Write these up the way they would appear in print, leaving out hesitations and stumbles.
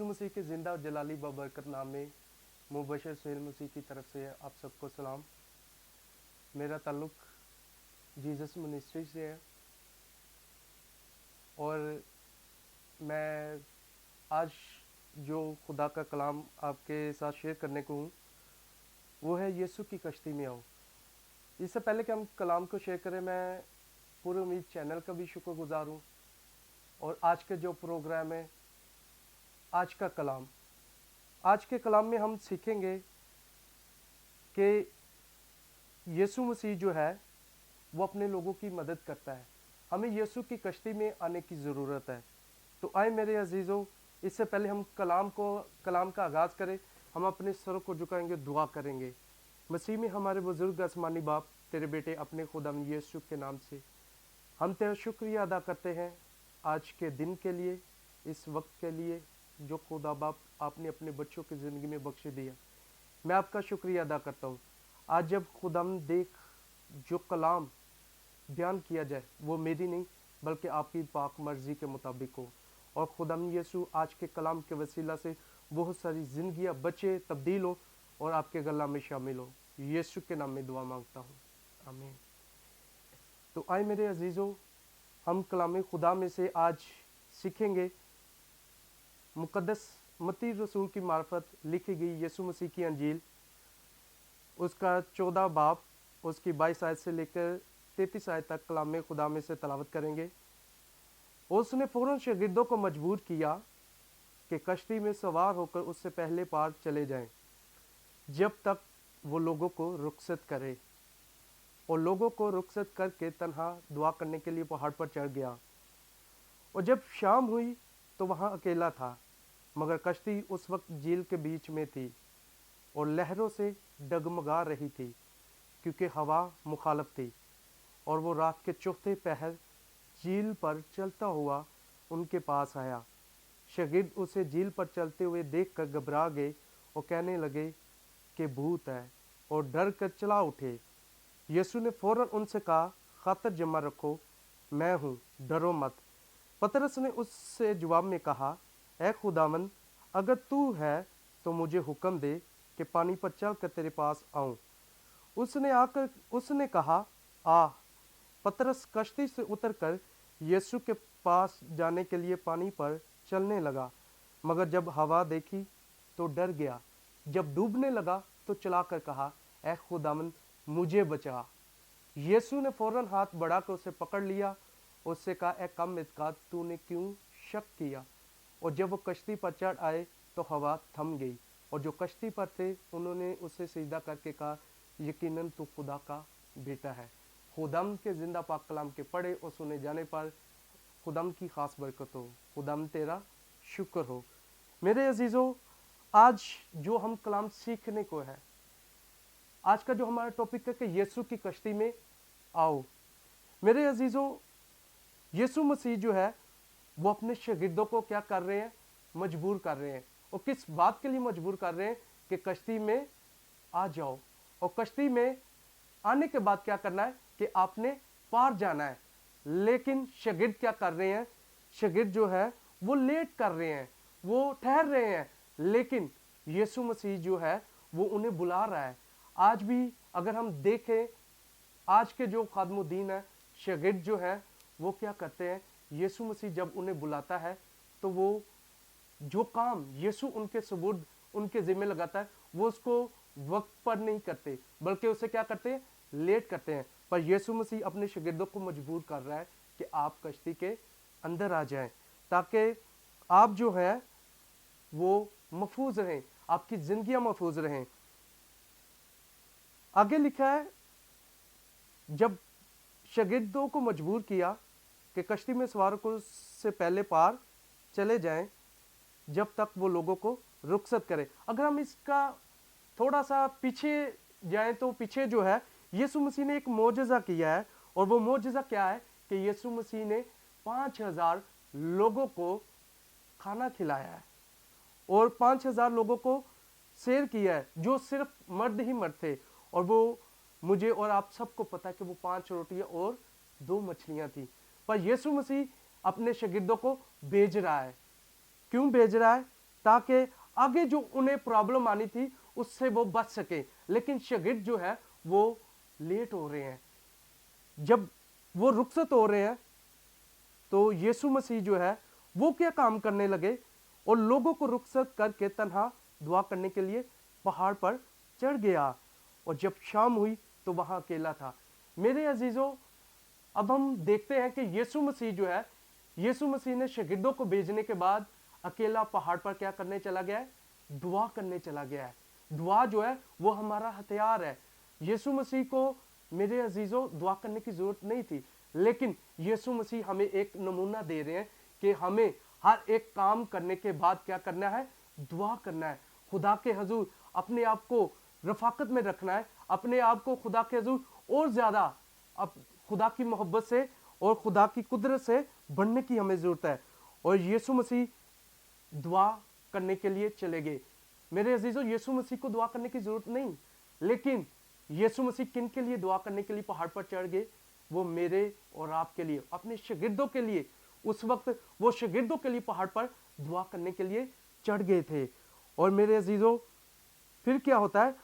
यीशु मसीह के ज़िंदा और जलाली बबरकत नाम में मुबशर सुहेल मसीह की तरफ से आप सबको सलाम। मेरा ताल्लुक़ जीसस मिनिस्ट्री से है और मैं आज जो खुदा का कलाम आपके साथ शेयर करने को हूँ वो है यीशु की कश्ती में आओ। इससे पहले कि हम कलाम को शेयर करें, मैं पूरे उम्मीद चैनल का भी शुक्रगुजार हूँ। और आज के जो प्रोग्राम है, आज का कलाम, आज के कलाम में हम सीखेंगे कि यीशु मसीह जो है वो अपने लोगों की मदद करता है। हमें यीशु की कश्ती में आने की ज़रूरत है। तो आए मेरे अजीज़ों, इससे पहले हम कलाम का आगाज़ करें। हम अपने सरों को झुकाएंगे, दुआ करेंगे। मसीह में हमारे बुजुर्ग आसमानी बाप, तेरे बेटे अपने खुदा यीशु के नाम से हम तेरा शुक्रिया अदा करते हैं आज के दिन के लिए, इस वक्त के लिए जो खुदा बाप आपने अपने बच्चों की ज़िंदगी में बख्श दिया। मैं आपका शुक्रिया अदा करता हूँ। आज जब खुदाम देख जो कलाम बयान किया जाए वो मेरी नहीं बल्कि आपकी पाक मर्जी के मुताबिक हो। और खुदाम यीशु आज के कलाम के वसीला से बहुत सारी ज़िंदगियाँ बचे, तब्दील हो और आपके गला में शामिल हो। यीशु के नाम में दुआ मांगता हूँ, आमीन। तो आए मेरे अजीज़ों, हम कलाम खुदा में से आज सीखेंगे मुकद्दस मत्ती रसूल की मार्फत लिखी गई यीशु मसीह की अंजील, उसका 14 बाब, उसकी 22 आयत से लेकर 33 आयत तक कलाम खुदा में से तलावत करेंगे। उसने फौरन शागिर्दों को मजबूर किया कि कश्ती में सवार होकर उससे पहले पार चले जाएं, जब तक वो लोगों को रुखसत करे। और लोगों को रुखसत करके तन्हा दुआ करने के लिए पहाड़ पर चढ़ गया। और जब शाम हुई तो वहाँ अकेला था, मगर कश्ती उस वक्त झील के बीच में थी और लहरों से डगमगा रही थी, क्योंकि हवा मुखालफ थी। और वो रात के चौथे पहर झील पर चलता हुआ उनके पास आया। शागिर्द उसे झील पर चलते हुए देखकर घबरा गए और कहने लगे कि भूत है, और डर कर चला उठे। यीशु ने फौरन उनसे कहा, खातर जमा रखो, मैं हूँ, डरो मत। पतरस ने उससे जवाब में कहा, ऐ खुदावंद, अगर तू है तो मुझे हुक्म दे कि पानी पर चल कर तेरे पास आऊं। उसने कहा, आ। पतरस कश्ती से उतरकर यीशु के पास जाने के लिए पानी पर चलने लगा, मगर जब हवा देखी तो डर गया। जब डूबने लगा तो चलाकर कहा, ऐ खुदावंद, मुझे बचा। यीशु ने फौरन हाथ बढ़ाकर उसे पकड़ लिया, उससे कहा, ऐ कम इत्काद, तूने क्यों शक किया? और जब वो कश्ती पर चढ़ आए तो हवा थम गई, और जो कश्ती पर थे उन्होंने उसे सीधा करके कहा, यकीनन तू खुदा का बेटा है। खुदाम के जिंदा पाक कलाम के पढ़े और सुने जाने पर खुदाम की खास बरकत हो। खुदाम तेरा शुक्र हो। मेरे अजीज़ों, आज जो हम कलाम सीखने को है, आज का जो हमारा टॉपिक है कि यीशु की कश्ती में आओ। मेरे अजीज़ों, यीशु मसीह जो है वो अपने शागिर्दों को क्या कर रहे हैं? मजबूर कर रहे हैं। और किस बात के लिए मजबूर कर रहे हैं? कि कश्ती में आ जाओ। और कश्ती में आने के बाद क्या करना है? कि आपने पार जाना है। लेकिन शागिर्द क्या कर रहे हैं? शागिर्द जो है वो लेट कर रहे हैं, वो ठहर रहे हैं। लेकिन यीशु मसीह जो है वो उन्हें बुला रहा है। आज भी अगर हम देखें, आज के जो खादमुद्दीन है, शागिर्द जो है वो क्या करते हैं? यीशु मसीह जब उन्हें बुलाता है तो वो जो काम यीशु उनके सुबुर्द, उनके जिम्मे लगाता है, वो उसको वक्त पर नहीं करते, बल्कि उसे क्या करते हैं? लेट करते हैं। पर यीशु मसीह अपने शागिर्दों को मजबूर कर रहा है कि आप कश्ती के अंदर आ जाएं, ताकि आप जो है वो महफूज रहें, आपकी जिंदगियां महफूज रहें। आगे लिखा है, जब शागिर्दों को मजबूर किया कि कश्ती में सवार को से पहले पार चले जाएं, जब तक वो लोगों को रुखसत करे। अगर हम इसका थोड़ा सा पीछे जाएं तो पीछे जो है यीशु मसीह ने एक मोजज़ा किया है। और वो मोजज़ा क्या है? कि यीशु मसीह ने 5000 लोगों को खाना खिलाया है और 5000 लोगों को शेयर किया है, जो सिर्फ मर्द ही मर्द थे। और वो मुझे और आप सबको पता है कि वो 5 रोटियां और 2 मछलियां थी। पर यीशु मसीह अपने शागिर्दों को भेज रहा है। क्यों भेज रहा है? ताकि आगे जो उन्हें प्रॉब्लम आनी थी उससे वो बच सके। लेकिन शागिर्द जो है वो लेट हो रहे हैं। जब वो रुखसत हो रहे हैं तो यीशु मसीह जो है वो क्या काम करने लगे और लोगों को रुखसत करके तन्हा दुआ करने के लिए पहाड़ पर चढ़ गया। और जब शाम हुई तो वहां अकेला था। मेरे अजीजों, अब हम देखते हैं कि यीशु मसीह जो है, यीशु मसीह ने शागिर्दों को भेजने के बाद अकेला पहाड़ पर क्या करने चला गया है? दुआ करने चला गया है। दुआ जो है वो हमारा हथियार है। यीशु मसीह को मेरे अजीजों दुआ करने की जरूरत नहीं थी, लेकिन यीशु मसीह हमें एक नमूना दे रहे हैं कि हमें हर एक काम करने के बाद क्या करना है? दुआ करना है। खुदा के हजूर अपने आप को रफाकत में रखना है, अपने आप को खुदा के हजूर और ज्यादा अब खुदा की मोहब्बत से और खुदा की कुदरत से बढ़ने की हमें जरूरत है। और यीशु मसीह दुआ करने के लिए चले गए। मेरे अजीजों, यीशु मसीह को दुआ करने की जरूरत नहीं, लेकिन यीशु मसीह किन के लिए दुआ करने के लिए पहाड़ पर चढ़ गए? वो मेरे और आपके लिए, अपने शागिर्दों के लिए। उस वक्त वो शागिर्दों के लिए पहाड़ पर दुआ करने के लिए चढ़ गए थे। और मेरे अजीजों, फिर क्या होता है?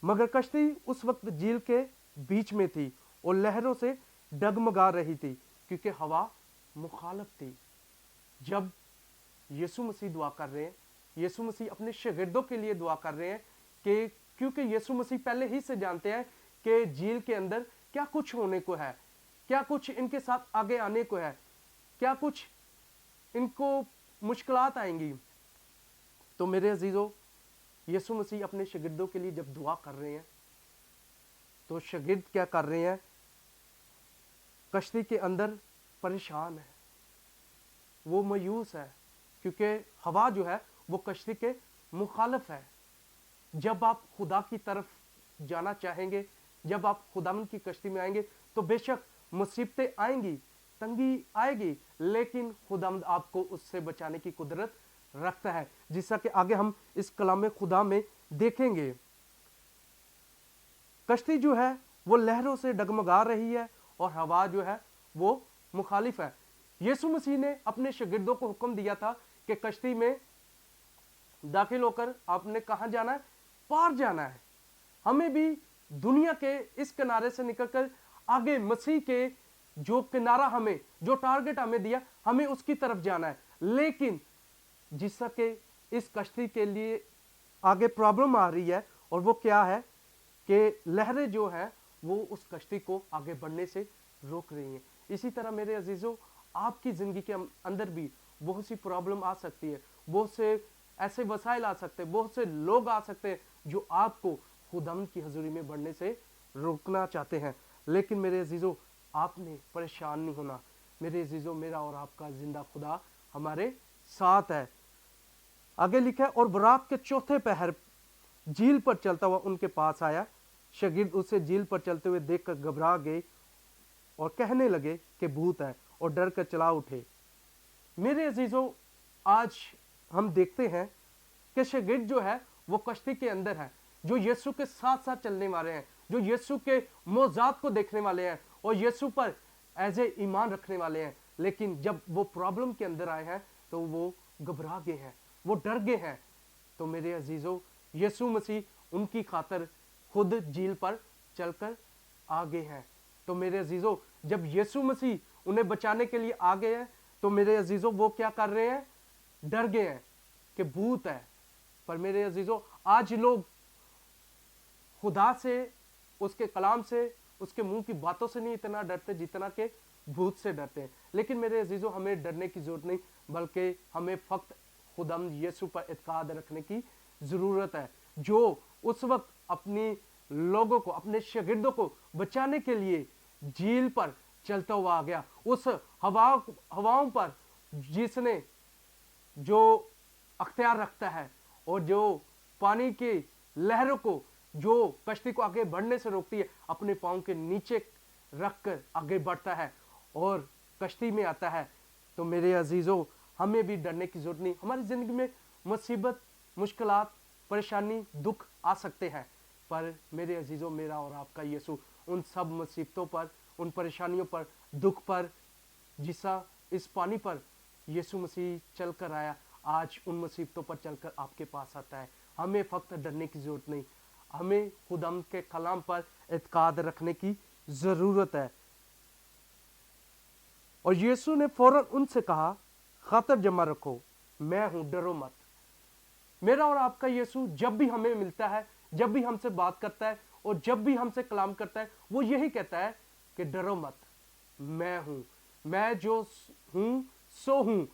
मगर कश्ती उस वक्त झील के बीच में थी और लहरों से डगमगा रही थी क्योंकि हवा मुखालफ थी। जब यीशु मसीह दुआ कर रहे हैं, यीशु मसीह अपने शागिर्दों के लिए दुआ कर रहे हैं कि क्योंकि यीशु मसीह पहले ही से जानते हैं कि झील के अंदर क्या कुछ होने को है, क्या कुछ इनके साथ आगे आने को है, क्या कुछ इनको मुश्किलात आएंगी। तो मेरे अजीजों, यीशु मसीह अपने शागिर्दों के लिए जब दुआ कर रहे हैं तो शागिर्द क्या कर रहे हैं? कश्ती के अंदर परेशान है, वो मायूस है क्योंकि हवा जो है वो कश्ती के मुखालिफ है। जब आप खुदा की तरफ जाना चाहेंगे, जब आप खुदावन की कश्ती में आएंगे तो बेशक मुसीबतें आएंगी, तंगी आएगी, लेकिन खुदावंद आपको उससे बचाने की कुदरत रखता है, जिसका कि आगे हम इस कलाम खुदा में देखेंगे। कश्ती जो है वो लहरों से डगमगा रही है और हवा जो है वो मुखालिफ है। यीशु मसीह ने अपने शागिर्दों को हुक्म दिया था कि कश्ती में दाखिल होकर आपने कहां जाना है? पार जाना है। हमें भी दुनिया के इस किनारे से निकलकर आगे मसीह के जो किनारा हमें, जो टारगेट हमें दिया, हमें उसकी तरफ जाना है। लेकिन जिसका के इस कश्ती के लिए आगे प्रॉब्लम आ रही है, और वो क्या है कि लहरें जो है वो उस कश्ती को आगे बढ़ने से रोक रही हैं। इसी तरह मेरे अजीजों, आपकी जिंदगी के अंदर भी बहुत सी प्रॉब्लम आ सकती है, बहुत से ऐसे वसाइल आ सकते हैं, बहुत से लोग आ सकते हैं जो आपको खुदावंद की हजूरी में बढ़ने से रोकना चाहते हैं। लेकिन मेरे अजीजों, आपने परेशान नहीं होना। मेरे अजीजों, मेरा और आपका जिंदा खुदा हमारे साथ है। आगे लिखा है, और बरात के चौथे पहर झील पर चलता हुआ उनके पास आया। शागिर्द उसे झील पर चलते हुए देखकर घबरा गए और कहने लगे कि भूत है, और डर कर चला उठे। मेरे अजीजों, आज हम देखते हैं कि शागिर्द जो है वो कश्ती के अंदर है, जो यीशु के साथ साथ चलने वाले हैं, जो यीशु के मौजात को देखने वाले हैं और यीशु पर एज ए ईमान रखने वाले हैं। लेकिन जब वो प्रॉब्लम के अंदर आए हैं तो वो घबरा गए हैं, वो डर गए हैं। तो मेरे अजीजों, यीशु मसीह उनकी खातिर खुद झील पर चलकर आ गए हैं। तो मेरे अजीजों, जब यीशु मसीह उन्हें बचाने के लिए आ गए हैं तो मेरे अजीजों वो क्या कर रहे हैं? डर गए हैं कि भूत है। पर मेरे अजीजों, आज लोग खुदा से, उसके कलाम से, उसके मुंह की बातों से नहीं इतना डरते जितना के भूत से डरते हैं। लेकिन मेरे अजीजों, हमें डरने की जरूरत नहीं, बल्कि हमें फक्त खुदावंद यीशु पर इत्काद रखने की जरूरत है, जो उस वक्त अपनी लोगों को, अपने शागिर्दों को बचाने के लिए झील पर चलता हुआ आ गया। उस हवाओं पर जिसने, जो अख्तियार रखता है और जो पानी की लहरों को, जो कश्ती को आगे बढ़ने से रोकती है, अपने पांव के नीचे रखकर आगे बढ़ता है और कश्ती में आता है। तो मेरे अजीजों, हमें भी डरने की जरूरत नहीं। हमारी जिंदगी में मुसीबत, मुश्किलात, परेशानी, दुख आ सकते हैं, पर मेरे अजीजों, मेरा और आपका यीशु उन सब मुसीबतों पर, उन परेशानियों पर, दुख पर, जिसा इस पानी पर यीशु मसीह चल कर आया, آج ان مصیبتوں پر چل کر آپ کے پاس آتا ہے. ہمیں فقط ڈرنے کی ضرورت نہیں, ہمیں خداوند کے کلام پر اعتقاد رکھنے کی ضرورت ہے. اور یسوع نے فوراً ان سے کہا, خاطر جمع رکھو, میں ہوں, ڈرو مت. میرا اور آپ کا یسوع جب بھی ہمیں ملتا ہے, جب بھی ہم سے بات کرتا ہے اور جب بھی ہم سے کلام کرتا ہے, وہ یہی کہتا ہے کہ ڈرو مت, میں ہوں, میں جو ہوں سو ہوں.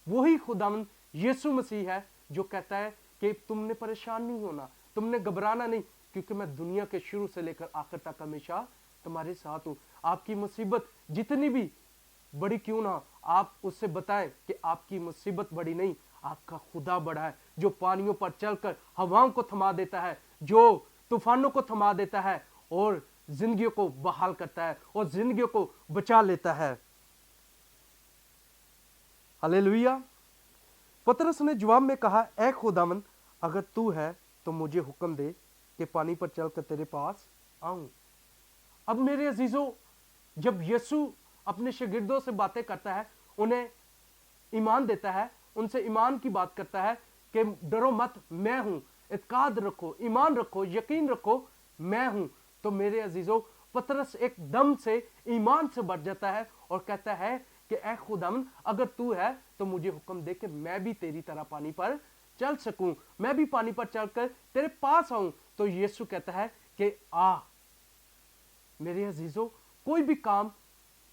وہی خداوند یسوع مسیح ہے جو کہتا ہے کہ تم نے پریشان نہیں ہونا, تم نے گھبرانا نہیں, کیونکہ میں دنیا کے شروع سے لے کر آخر تک ہمیشہ تمہارے ساتھ ہوں. آپ کی مصیبت جتنی بھی بڑی کیوں نہ, آپ اس سے بتائیں کہ آپ کی مصیبت بڑی نہیں, آپ کا خدا بڑا ہے, جو پانیوں پر چل کر ہواؤں کو تھما دیتا ہے, جو طوفانوں کو تھما دیتا ہے اور زندگیوں کو بحال کرتا ہے اور زندگیوں کو بچا لیتا ہے. ہلیلویہ. پترس نے جواب میں کہا, اے خداوند, اگر تو ہے تو مجھے حکم دے کہ پانی پر چل کر تیرے پاس آؤں. اب میرے عزیزوں, جب یسوع اپنے شاگردوں سے باتیں کرتا ہے, انہیں ایمان دیتا ہے, ان سے ایمان کی بات کرتا ہے کہ ڈرو مت, میں ہوں, اعتقاد رکھو, ایمان رکھو, یقین رکھو, میں ہوں. تو میرے عزیزوں, پترس ایک دم سے ایمان سے بھر جاتا ہے اور کہتا ہے کہ اے خداوند, اگر تو ہے تو مجھے حکم دے کہ میں بھی تیری طرح پانی پر چل سکوں, میں بھی پانی پر چل کر تیرے پاس آؤں. تو یسوع کہتا ہے کہ آ. میرے عزیزوں, کوئی بھی کام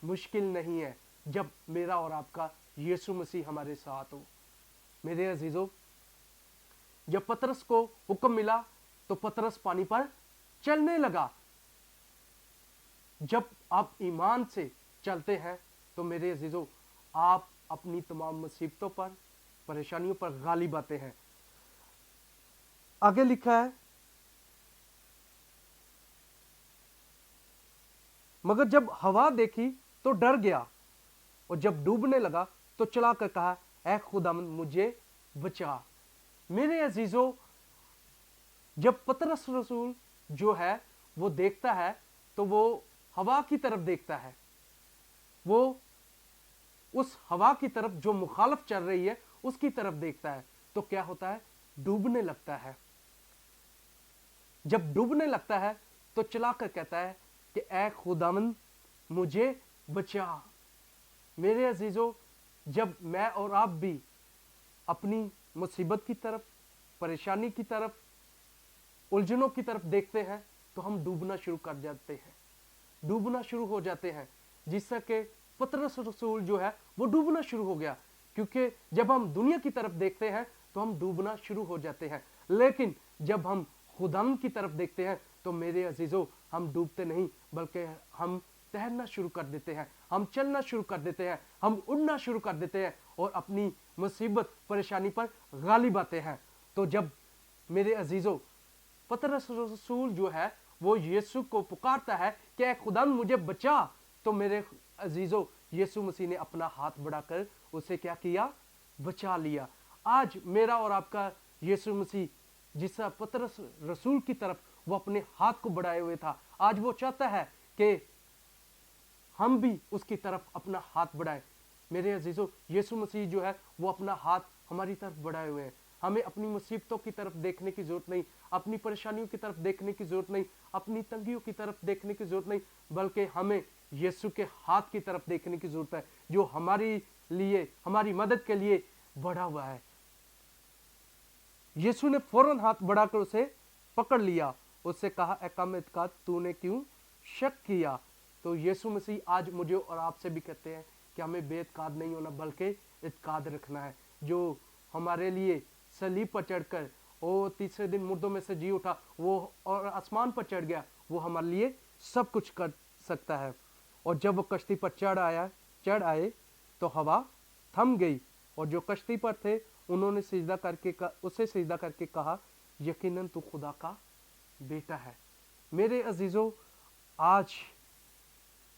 مشکل نہیں ہے جب میرا اور آپ کا یسوع مسیح ہمارے ساتھ ہو. میرے عزیزوں, جب پترس کو حکم ملا تو پترس پانی پر چلنے لگا. جب آپ ایمان سے چلتے ہیں تو میرے عزیزوں, آپ اپنی تمام مصیبتوں پر, پریشانیوں پر غالب آتے ہیں. آگے لکھا ہے, مگر جب ہوا دیکھی تو ڈر گیا, اور جب ڈوبنے لگا تو چلا کر کہا, اے خداوند مجھے بچا. میرے عزیزوں, جب پترس رسول جو ہے وہ دیکھتا ہے تو وہ ہوا کی طرف دیکھتا ہے, وہ اس ہوا کی طرف جو مخالف چل رہی ہے اس کی طرف دیکھتا ہے, تو کیا ہوتا ہے, ڈوبنے لگتا ہے. جب ڈوبنے لگتا ہے تو چلا کر کہتا ہے کہ اے خداوند مجھے بچا. میرے عزیزوں, جب میں اور آپ بھی اپنی مصیبت کی طرف, پریشانی کی طرف, الجھنوں کی طرف دیکھتے ہیں تو ہم ڈوبنا شروع کر جاتے ہیں, ڈوبنا شروع ہو جاتے ہیں. جس سے کہ پترس رسول جو ہے وہ ڈوبنا شروع ہو گیا, کیونکہ جب ہم دنیا کی طرف دیکھتے ہیں تو ہم ڈوبنا شروع ہو جاتے ہیں. لیکن جب ہم خداوند کی طرف دیکھتے ہیں تو میرے عزیزوں, ہم ڈوبتے نہیں بلکہ ہم تیرنا شروع کر دیتے ہیں, ہم چلنا شروع کر دیتے ہیں, ہم اڑنا شروع کر دیتے ہیں اور اپنی مصیبت پریشانی پر غالب آتے ہیں. تو جب میرے عزیزوں پترس رسول جو ہے وہ یسوع کو پکارتا ہے کہ اے خداوند مجھے بچا, تو میرے عزیزوں یسوع مسیح نے اپنا ہاتھ بڑھا کر اسے کیا کیا, بچا لیا. آج میرا اور آپ کا یسوع مسیح جس پترس رسول کی طرف وہ اپنے ہاتھ کو بڑھائے ہوئے تھا, آج وہ چاہتا ہے کہ ہم بھی اس کی طرف اپنا ہاتھ بڑھائیں. میرے عزیزوں, یسوع مسیح جو ہے وہ اپنا ہاتھ ہماری طرف بڑھائے ہوئے ہیں. ہمیں اپنی مصیبتوں کی طرف دیکھنے کی ضرورت نہیں, اپنی پریشانیوں کی طرف دیکھنے کی ضرورت نہیں, اپنی تنگیوں کی طرف دیکھنے کی ضرورت نہیں, بلکہ ہمیں یسوع کے ہاتھ کی طرف دیکھنے کی ضرورت ہے جو ہماری لیے, ہماری مدد کے لیے بڑھا ہوا ہے. یسوع نے فوراً ہاتھ بڑھا کر اسے پکڑ لیا, اس سے کہا, اے کم اعتقاد, تو نے کیوں شک کیا. تو یسوع مسیح آج مجھے اور آپ سے بھی کہتے ہیں کہ ہمیں بے اعتقاد نہیں ہونا بلکہ اعتقاد رکھنا ہے. جو ہمارے لیے صلیب پر چڑھ کر وہ تیسرے دن مردوں میں سے جی اٹھا, وہ اور آسمان پر چڑھ گیا, وہ ہمارے لیے سب کچھ کر سکتا ہے. اور جب وہ کشتی پر چڑھ آئے تو ہوا تھم گئی, اور جو کشتی پر تھے انہوں نے اسے سجدہ کر کے کہا, یقیناً تو خدا کا بیٹا ہے. میرے عزیزوں, آج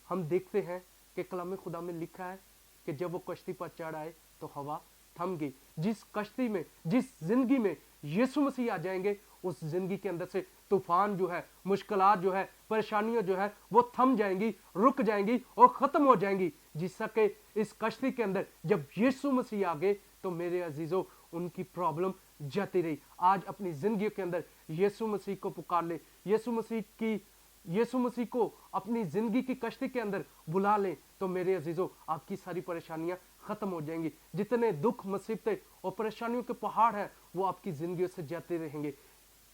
ہم دیکھتے ہیں کہ کلام خدا میں لکھا ہے کہ جب وہ کشتی پر چڑھ آئے تو ہوا تھم گئی. جس کشتی میں, جس زندگی میں یسوع مسیح آ جائیں گے, اس زندگی کے اندر سے طوفان جو ہے, مشکلات جو ہے, پریشانیاں جو ہے وہ تھم جائیں گی, رک جائیں گی اور ختم ہو جائیں گی. جس سے کہ اس کشتی کے اندر جب یسوع مسیح آ گئے تو میرے عزیزوں ان کی پرابلم جاتی رہی. آج اپنی زندگیوں کے اندر یسوع مسیح کو پکار لے, یسوع مسیح کو اپنی زندگی کی کشتی کے اندر بلا لیں, تو میرے عزیزوں آپ کی ساری پریشانیاں ختم ہو جائیں گی. جتنے دکھ, مصیبتیں اور پریشانیوں کے پہاڑ ہیں وہ آپ کی زندگیوں سے جاتے رہیں گے.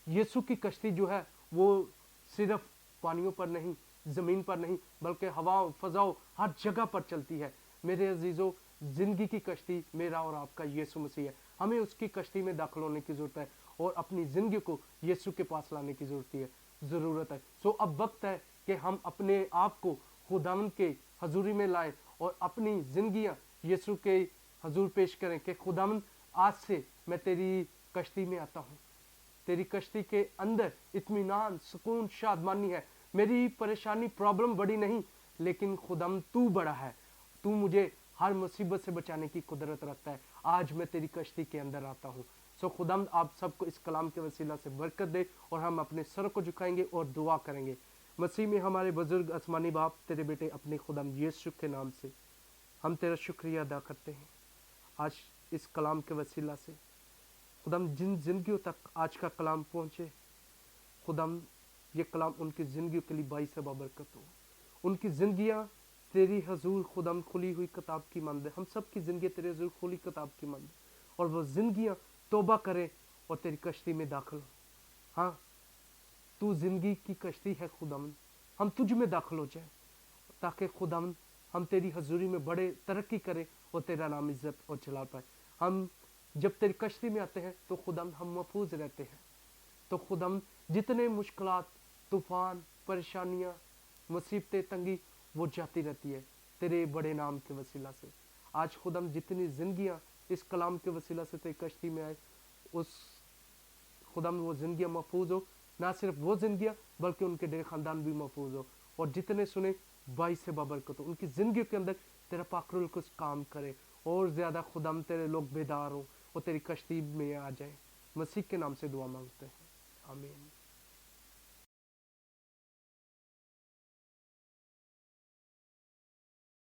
یسوع کی کشتی جو ہے وہ صرف پانیوں پر نہیں, زمین پر نہیں, بلکہ ہواؤں, فضاؤں, ہر جگہ پر چلتی ہے. میرے عزیزوں زندگی کی کشتی میرا اور آپ کا یسوع مسیح ہے. ہمیں اس کی کشتی میں داخل ہونے کی ضرورت ہے اور اپنی زندگی کو یسوع کے پاس لانے کی ضرورت ہے. سو اب وقت ہے کہ ہم اپنے آپ کو خداوند کے حضوری میں لائیں اور اپنی زندگیاں یسوع کے حضور پیش کریں کہ خداوند آج سے میں تیری کشتی میں آتا ہوں. تیری کشتی کے اندر اطمینان, سکون, شادمانی ہے. میری پریشانی, پرابلم بڑی نہیں, لیکن خداوند تو بڑا ہے. تو مجھے ہر مصیبت سے بچانے کی قدرت رکھتا ہے. آج میں تیری کشتی کے اندر آتا ہوں. سو خداوند آپ سب کو اس کلام کے وسیلہ سے برکت دے, اور ہم اپنے سر کو جھکائیں گے اور دعا کریں گے. مسیح میں ہمارے بزرگ آسمانی باپ, تیرے بیٹے اپنے خداوند یسوع کے نام سے ہم تیرا شکریہ ادا کرتے ہیں. آج اس کلام کے وسیلہ سے خداوند جن زندگیوں تک آج کا کلام پہنچے, خداوند یہ کلام ان کی زندگیوں کے لیے باعث بابرکت ہو. ان کی زندگیاں تیری حضور خداوند کھلی ہوئی کتاب کی مانند ہے. ہم سب کی زندگی تیرے حضور کھلی کتاب کی مانند ہے, اور وہ زندگیاں توبہ کریں اور تیری کشتی میں داخل ہو. ہاں, تو زندگی کی کشتی ہے خداوند, ہم تجھ میں داخل ہو جائیں تاکہ خداوند ہم تیری حضوری میں بڑے ترقی کریں اور تیرا نام عزت اور جلال پائے. ہم جب تیری کشتی میں آتے ہیں تو خداوند ہم محفوظ رہتے ہیں. تو خداوند جتنے مشکلات, طوفان, پریشانیاں, مصیبتیں, تنگی وہ جاتی رہتی ہے تیرے بڑے نام کے وسیلہ سے. آج خداوند جتنی زندگیاں اس کلام کے وسیلہ سے تیری کشتی میں آئے, اس خداوند وہ زندگیاں محفوظ ہو. نہ صرف وہ زندگیاں بلکہ ان کے ڈیر خاندان بھی محفوظ ہو, اور جتنے سنے باعث بابرکت ہو. ان کی زندگیوں کے اندر تیرا پاک روح القدس کام کرے, اور زیادہ خداوند تیرے لوگ بیدار ہو اور تیری کشتی میں آ جائیں. مسیح کے نام سے دعا مانگتے ہیں, آمین.